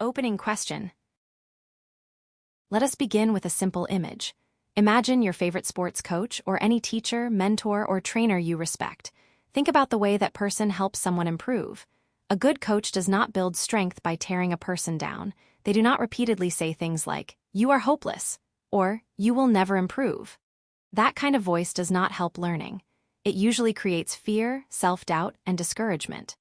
Opening question. Let us begin with a simple image. Imagine your favorite sports coach or any teacher, mentor, or trainer you respect. Think about the way that person helps someone improve. A good coach does not build strength by tearing a person down. They do not repeatedly say things like, "You are hopeless," or "You will never improve." That kind of voice does not help learning. It usually creates fear, self-doubt, and discouragement.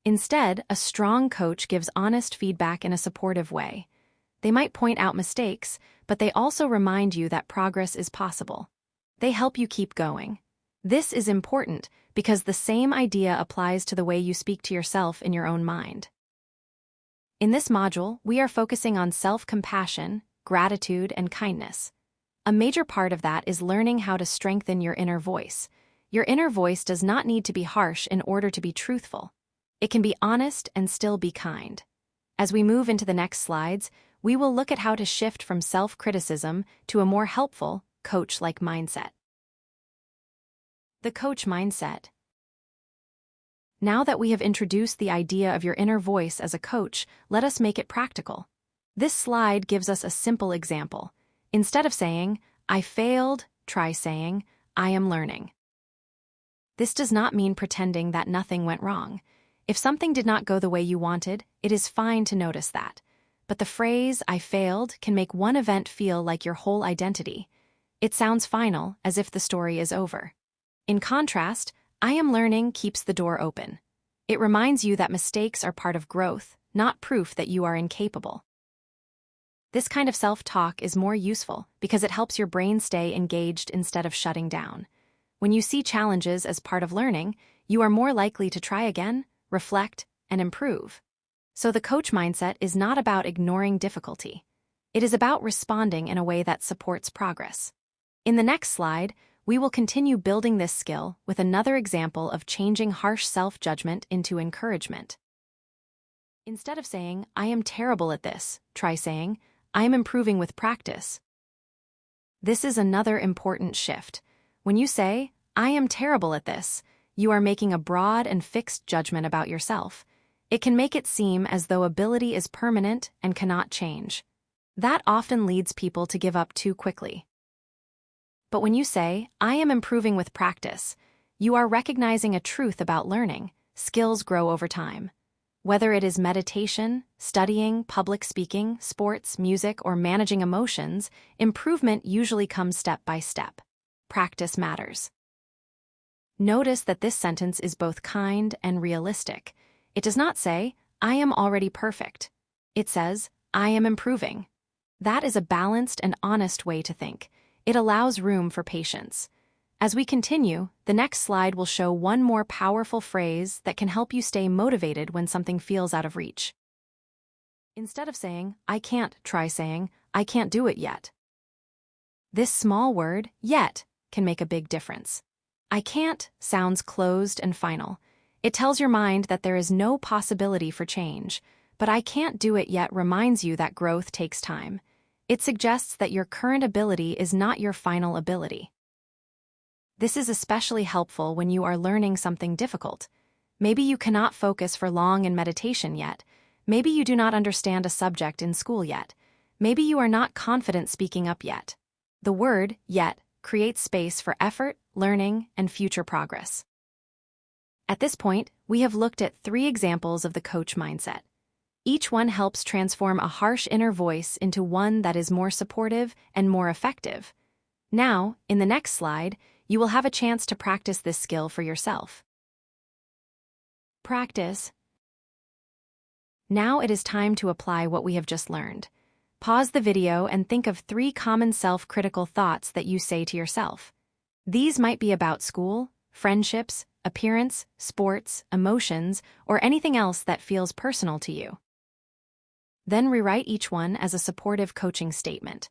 Instead, a strong coach gives honest feedback in a supportive way. They might point out mistakes, but they also remind you that progress is possible. They help you keep going. This is important because the same idea applies to the way you speak to yourself in your own mind. In this module, we are focusing on self-compassion, gratitude, and kindness. A major part of that is learning how to strengthen your inner voice. Your inner voice does not need to be harsh in order to be truthful. It can be honest and still be kind. As we move into the next slides, we will look at how to shift from self-criticism to a more helpful, coach-like mindset. The coach mindset. Now that we have introduced the idea of your inner voice as a coach, let us make it practical. This slide gives us a simple example. Instead of saying, "I failed," try saying, "I am learning." This does not mean pretending that nothing went wrong. If something did not go the way you wanted, it is fine to notice that. But the phrase, "I failed," can make one event feel like your whole identity. It sounds final, as if the story is over. In contrast, "I am learning" keeps the door open. It reminds you that mistakes are part of growth, not proof that you are incapable. This kind of self-talk is more useful because it helps your brain stay engaged instead of shutting down. When you see challenges as part of learning, you are more likely to try again, reflect, and improve. So the coach mindset is not about ignoring difficulty. It is about responding in a way that supports progress. In the next slide, we will continue building this skill with another example of changing harsh self-judgment into encouragement. Instead of saying, "I am terrible at this," try saying, "I am improving with practice." This is another important shift. When you say, "I am terrible at this," you are making a broad and fixed judgment about yourself. It can make it seem as though ability is permanent and cannot change. That often leads people to give up too quickly. But when you say, "I am improving with practice," you are recognizing a truth about learning. Skills grow over time. Whether it is meditation, studying, public speaking, sports, music, or managing emotions, improvement usually comes step by step. Practice matters. Notice that this sentence is both kind and realistic. It does not say, "I am already perfect." It says, "I am improving." That is a balanced and honest way to think. It allows room for patience. As we continue, the next slide will show one more powerful phrase that can help you stay motivated when something feels out of reach. Instead of saying, "I can't," try saying, "I can't do it yet." This small word, "yet," can make a big difference. "I can't" sounds closed and final. It tells your mind that there is no possibility for change, but "I can't do it yet" reminds you that growth takes time. It suggests that your current ability is not your final ability. This is especially helpful when you are learning something difficult. Maybe you cannot focus for long in meditation yet. Maybe you do not understand a subject in school yet. Maybe you are not confident speaking up yet. The word, "yet," creates space for effort, learning, and future progress. At this point, we have looked at 3 examples of the coach mindset. Each one helps transform a harsh inner voice into one that is more supportive and more effective. Now, in the next slide, you will have a chance to practice this skill for yourself. Practice. Now it is time to apply what we have just learned. Pause the video and think of 3 common self-critical thoughts that you say to yourself. These might be about school, friendships, appearance, sports, emotions, or anything else that feels personal to you. Then rewrite each one as a supportive coaching statement.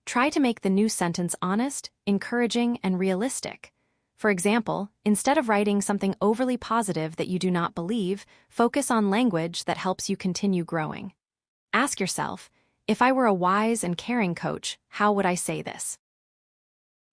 Try to make the new sentence honest, encouraging, and realistic. For example, instead of writing something overly positive that you do not believe, focus on language that helps you continue growing. Ask yourself, "If I were a wise and caring coach, how would I say this?"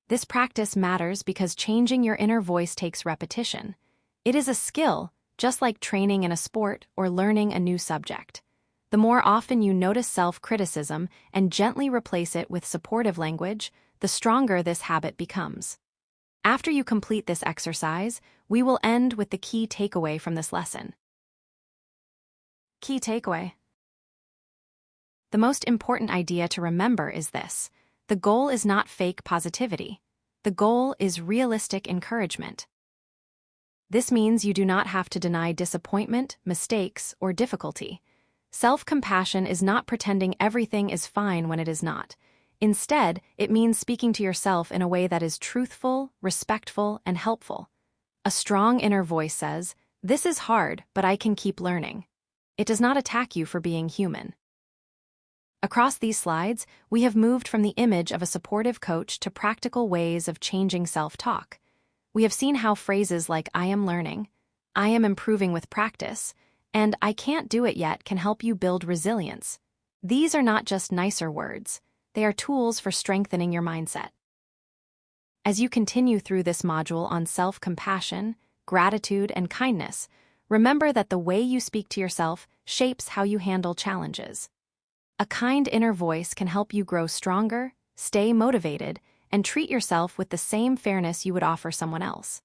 This practice matters because changing your inner voice takes repetition. It is a skill, just like training in a sport or learning a new subject. The more often you notice self-criticism and gently replace it with supportive language, the stronger this habit becomes. After you complete this exercise, we will end with the key takeaway from this lesson. Key takeaway. The most important idea to remember is this: the goal is not fake positivity. The goal is realistic encouragement. This means you do not have to deny disappointment, mistakes, or difficulty. Self-compassion is not pretending everything is fine when it is not. Instead, it means speaking to yourself in a way that is truthful, respectful, and helpful. A strong inner voice says, "This is hard, but I can keep learning." It does not attack you for being human. Across these slides, we have moved from the image of a supportive coach to practical ways of changing self-talk. We have seen how phrases like "I am learning," "I am improving with practice," and "I can't do it yet" can help you build resilience. These are not just nicer words. They are tools for strengthening your mindset. As you continue through this module on self-compassion, gratitude, and kindness, remember that the way you speak to yourself shapes how you handle challenges. A kind inner voice can help you grow stronger, stay motivated, and treat yourself with the same fairness you would offer someone else.